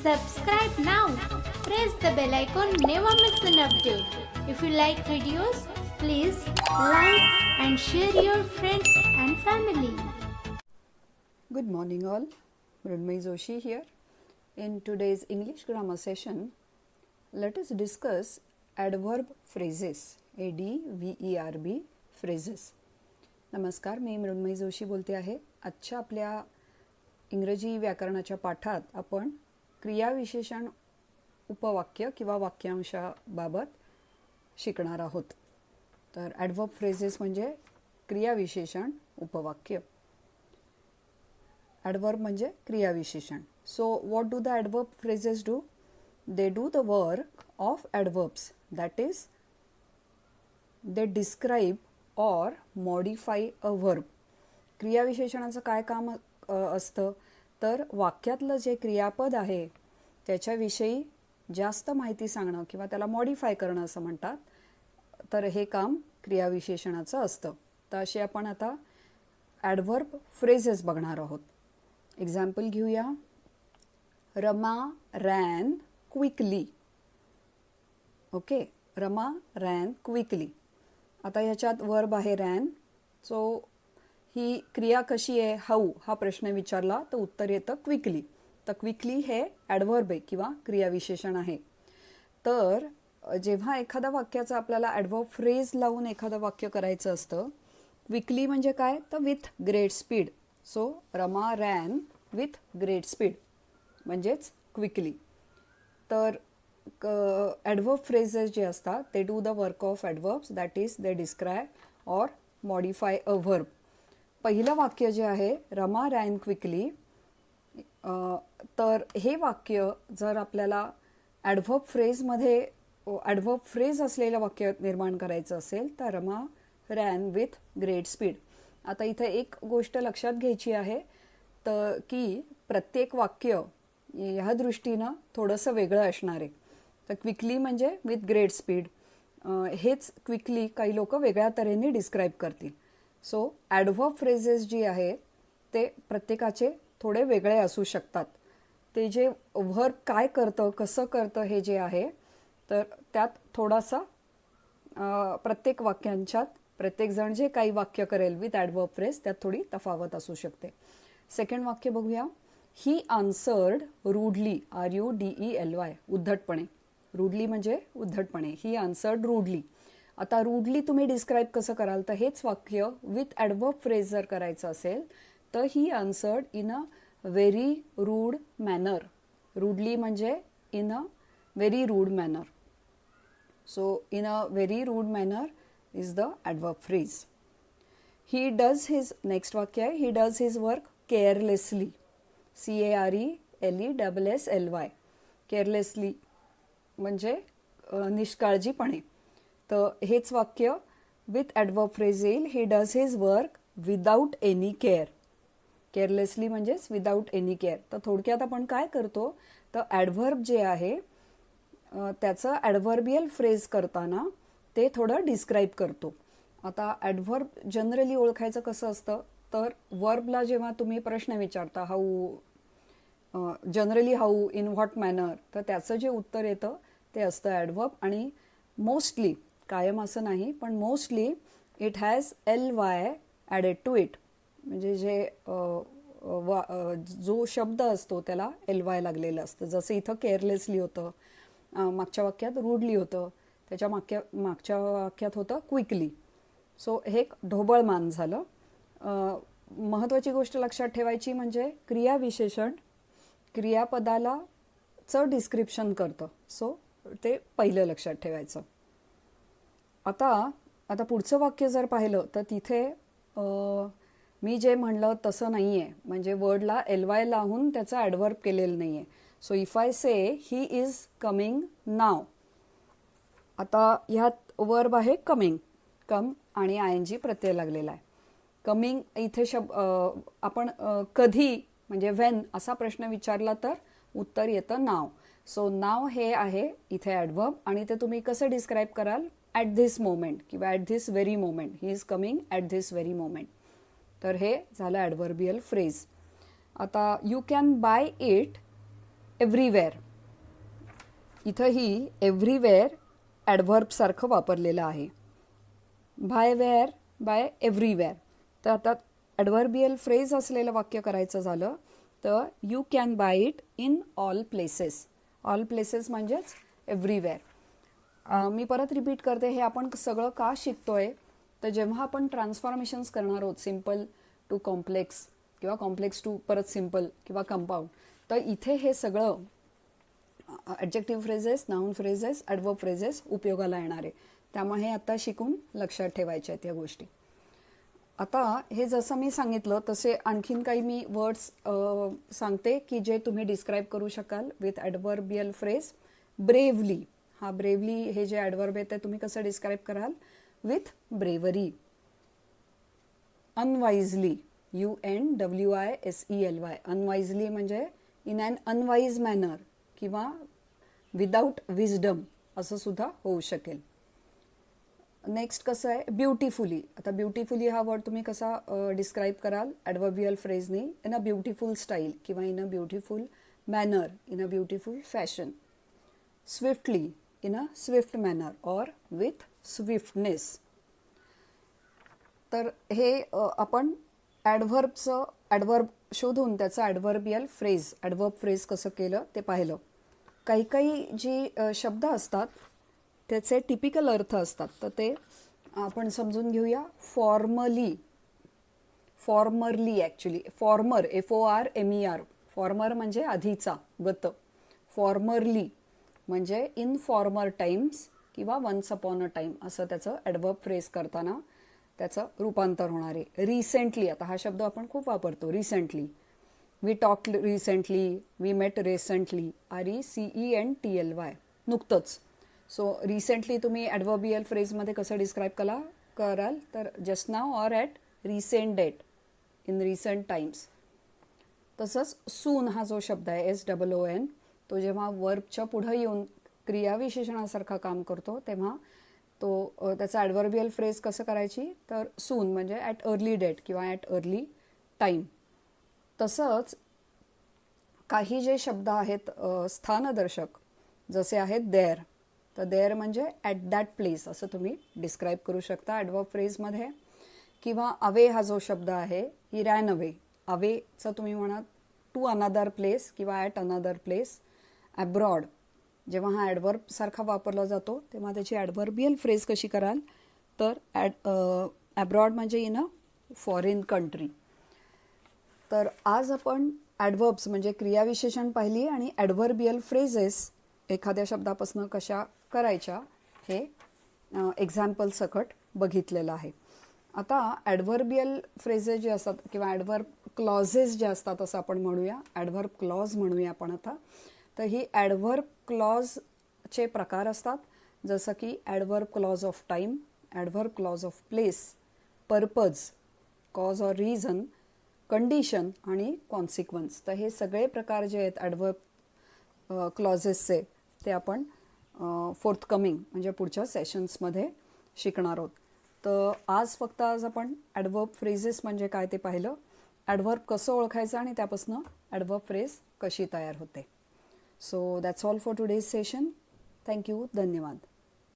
Subscribe now. Press the bell icon. Never miss an update. If you like videos, please like and share your friends and family. Good morning all. Mrunmayee Joshi here. In today's English grammar session, let us discuss adverb phrases. ADVERB phrases. नमस्कार, मी मृण्मयी जोशी बोलते आहे. आजच्या आपल्या इंग्रजी व्याकरणाच्या पाठात आपण क्रियाविशेषण उपवाक्य किंवा वाक्यांशाबाबत शिकणार आहोत. तर ॲडवर्ब फ्रेजेस म्हणजे क्रियाविशेषण उपवाक्य. ॲडवर्ब म्हणजे क्रियाविशेषण. So what do the adverb phrases do? They do the work of adverbs, that is they describe or modify a verb. क्रियाविशेषणाचं काय काम असतं तर वाक्यातलं जे क्रियापद आहे त्याच्याविषयी जास्त माहिती सांगणं किंवा त्याला मॉडिफाय करणं असं म्हणतात. तर हे काम क्रियाविशेषणाचं असतं. तर असे आपण आता ॲडवर्ब फ्रेजेस बघणार आहोत. एक्झाम्पल घेऊया. Rama ran quickly. Okay, Rama ran quickly. आता ह्याच्यात वर्ब आहे रॅन. सो ही क्रिया कशी आहे, हाऊ हा प्रश्न विचारला तर उत्तर येतं क्विकली. तर क्विकली हे ॲडवर्ब आहे किंवा क्रियाविशेषण आहे. तर जेव्हा एखाद्या वाक्याचं आपल्याला ॲडवर्ब फ्रेज लावून एखादं वाक्य करायचं असतं, क्विकली म्हणजे काय तर with great speed. So Rama ran with great speed म्हणजेच क्विकली. तर ॲडवर्ब फ्रेजेस जे असतात ते do the work of adverbs, that is they describe or modify a verb. पहिलं वाक्य जे आहे रमा रॅन क्विकली, तर हे वाक्य जर आपल्याला ॲडवर्ब फ्रेजमध्ये ॲडवर्ब फ्रेज असलेलं वाक्य निर्माण करायचं असेल तर Rama ran with great speed. आता इथं एक गोष्ट लक्षात घ्यायची आहे तर की प्रत्येक वाक्य ह्या दृष्टीनं थोडंसं वेगळं असणार आहे. तर क्विकली म्हणजे विथ ग्रेट स्पीड, हेच क्विकली काही लोक वेगळ्या तऱ्हेने डिस्क्राईब करतील. सो ॲडवर्ब फ्रेजेस जी आहे ते प्रत्येकाचे थोडे वेगळे असू शकतात. ते जे वर्ब काय करतं कसं करतं हे जे आहे तर त्यात थोडासा प्रत्येक वाक्यांच्यात प्रत्येकजण जे काही वाक्य करेल विथ ॲडवर्ब फ्रेज त्यात थोडी तफावत असू शकते. सेकंड वाक्य बघूया. ही आन्सर्ड रूडली, RUDELY, उद्धटपणे. रूडली म्हणजे उद्धटपणे. ही आन्सर्ड रूडली. आता रूडली तुम्ही डिस्क्राईब कसं कराल तर हेच वाक्य विथ ॲडवर्ब फ्रेज जर करायचं असेल तर he answered in a very rude manner. Rudely म्हणजे in a very rude manner. So in a very rude manner is the adverb phrase. He does his, next वाक्य आहे he does his work carelessly, CARELESSLY. Carelessly म्हणजे निष्काळजीपणे. तर हेच वाक्य with adverb phrase येईल he does his work without any care. Carelessly म्हणजेच without any care. तर थोडक्यात आपण काय करतो तर ॲडवर्ब जे आहे त्याचं ॲडवर्बियल फ्रेज करताना ते थोडं डिस्क्राईब करतो. आता ॲडवर्ब जनरली ओळखायचं कसं असतं तर वर्बला जेव्हा तुम्ही प्रश्न विचारता how, generally how, in what manner, तर त्याचं जे उत्तर येतं ते असतं ॲडवर्ब. आणि मोस्टली, कायम असं नाही पण mostly it has LY added to it. म्हणजे जे जो शब्द असतो त्याला LY लागलेलं असतं. जसं इथं केअरलेसली होतं, मागच्या वाक्यात रूडली होतं, त्याच्या मागच्या वाक्यात होतं क्विकली. सो हे एक ढोबळ मान झालं. महत्त्वाची गोष्ट लक्षात ठेवायची म्हणजे क्रियाविशेषण क्रियापदाला डिस्क्रिप्शन करतं. सो ते पहिलं लक्षात ठेवायचं. आता पुढचं वाक्य जर पाहिलं तर तिथे मी जे म्हणलं तसं नाही आहे. म्हणजे वर्डला LY लावून त्याचं ॲडवर्ब केलेलं नाही आहे. So if I say he is coming now. आता ह्यात वर्ब आहे कमिंग, कम आणि ING प्रत्यय लागलेला आहे. कमिंग इथे आपण कधी म्हणजे व्हेन असा प्रश्न विचारला तर उत्तर येतं नाव. सो नाव हे आहे इथे ॲडवर्ब आणि ते तुम्ही कसं डिस्क्राईब कराल ॲट धिस मोमेंट किंवा at this very moment. He is coming at this very moment. तर हे झालं ॲडवर्बियल फ्रेज. आता you can buy it everywhere. इथंही एव्हरीवेअर ॲडव्हर्ब सारखं वापरलेलं आहे. Buy where, buy everywhere. तर आता ॲडव्हर्बियल फ्रेज असलेलं वाक्य करायचं झालं तर you can buy it in all places. All places म्हणजेच एव्हरीवेअर. मी परत रिपीट करते, हे आपण सगळं का शिकतोय तर जेव्हा आपण ट्रान्सफॉर्मेशन्स करणार आहोत सिम्पल टू कॉम्प्लेक्स किंवा कॉम्प्लेक्स टू परत सिम्पल किंवा कंपाऊंड, तर इथे हे सगळं adjective phrases, noun phrases, adverb phrases उपयोगाला येणार आहे. त्यामुळे हे आता शिकून लक्षात ठेवायच्या आहेत या गोष्टी. आता हे जसं मी सांगितलं तसे आणखीन काही मी वर्ड्स सांगते की जे तुम्ही डिस्क्राईब करू शकाल विथ ॲडवर्बियल फ्रेज. ब्रेवली, हा ब्रेवली हे जे ॲडवर्ब आहे ते तुम्ही कसं डिस्क्राईब कराल विथ ब्रेवरी. अनवाइजली, UNWISELY, अनवाइजली म्हणजे इन ॲन अनवाईज मॅनर किंवा विदाऊट विजडम असं सुद्धा होऊ शकेल. नेक्स्ट कसं आहे ब्युटिफुली. आता ब्युटिफुली हा वर्ड तुम्ही कसा डिस्क्राईब कराल ॲडवर्बियल फ्रेजने? इन अ ब्युटिफुल स्टाईल किंवा in a beautiful manner, in a beautiful fashion. Swiftly, in a Swift manner और विथ स्विफ्टनेस. तर हे आपण ॲडव्हर्बचं ॲडवर्ब शोधून त्याचं ॲडवर्बियल फ्रेज, ॲडवर्ब फ्रेज कसं केलं ते पाहिलं. काही काही जी शब्द असतात त्याचे टिपिकल अर्थ असतात तर ते आपण समजून घेऊया. Formally, formerly actually, farmer FORMER, farmer म्हणजे आधीचा गत. फॉर्मरली म्हणजे इन फॉर्मर टाइम्स किंवा वन्स अपॉन अ टाइम असं त्याचं ॲडवर्ब फ्रेज करताना त्याचं रूपांतर होणार आहे. रिसेंटली, आता हा शब्द आपण खूप वापरतो, recently. We talked recently, we met recently, RECENTLY, नुकतंच. सो रिसेंटली तुम्ही ॲडवर्बियल फ्रेजमध्ये कसं डिस्क्राईब कराल तर just now or at recent date, in recent times. तसंच सून हा जो शब्द आहे SOON, तो जेव्हा वर्बच्या पुढं येऊन क्रियाविशेषणासारखा काम करतो तेव्हा तो त्याचा ॲडवर्बियल फ्रेज कसं करायची तर सून म्हणजे ॲट अर्ली डेट किंवा ॲट अर्ली टाईम. तसंच काही जे शब्द आहेत स्थानदर्शक जसे आहेत देअर, तर देअर म्हणजे ॲट दॅट प्लेस असं तुम्ही डिस्क्राईब करू शकता ॲडवर्ब फ्रेजमध्ये. किंवा अवे हा जो शब्द आहे ही रॅन अवे, अवेचं तुम्ही म्हणा टू अनदर प्लेस किंवा ॲट अनदर प्लेस. ॲब्रॉड, जेव्हा हा ॲडवर्ब सारखा वापरला जातो तेव्हा त्याची ॲडवर्बियल फ्रेज कशी कराल तर ॲब्रॉड म्हणजे इन अ फॉरेन कंट्री. तर आज आपण ॲडवर्ब्स म्हणजे क्रियाविशेषण पाहिली आणि ॲडवर्बियल फ्रेजेस एखाद्या शब्दापासून कशा करायच्या हे एक्झाम्पल सकट बघितलेलं आहे. आता ॲडवर्बियल फ्रेजेस जे असतात किंवा ॲडवर्ब क्लॉजेस जे असतात असं आपण म्हणूया, ॲडवर्ब क्लॉज म्हणूया आपण आता. तर ही ॲडवर्ब क्लॉजचे प्रकार असतात जसं की adverb clause of time, adverb clause of place, purpose, cause or reason, condition आणि कॉन्सिक्वन्स. तर हे सगळे प्रकार जे आहेत ॲडवर्ब क्लॉजेसचे ते आपण फोर्थकमिंग म्हणजे पुढच्या सेशन्समध्ये शिकणार आहोत. तर आज आपण ॲडवर्ब फ्रेजेस म्हणजे काय ते पाहिलं, ॲडवर्ब कसं ओळखायचं आणि त्यापासून ॲडवर्ब फ्रेज कशी तयार होते. So that's all for today's session. Thank you, धन्यवाद.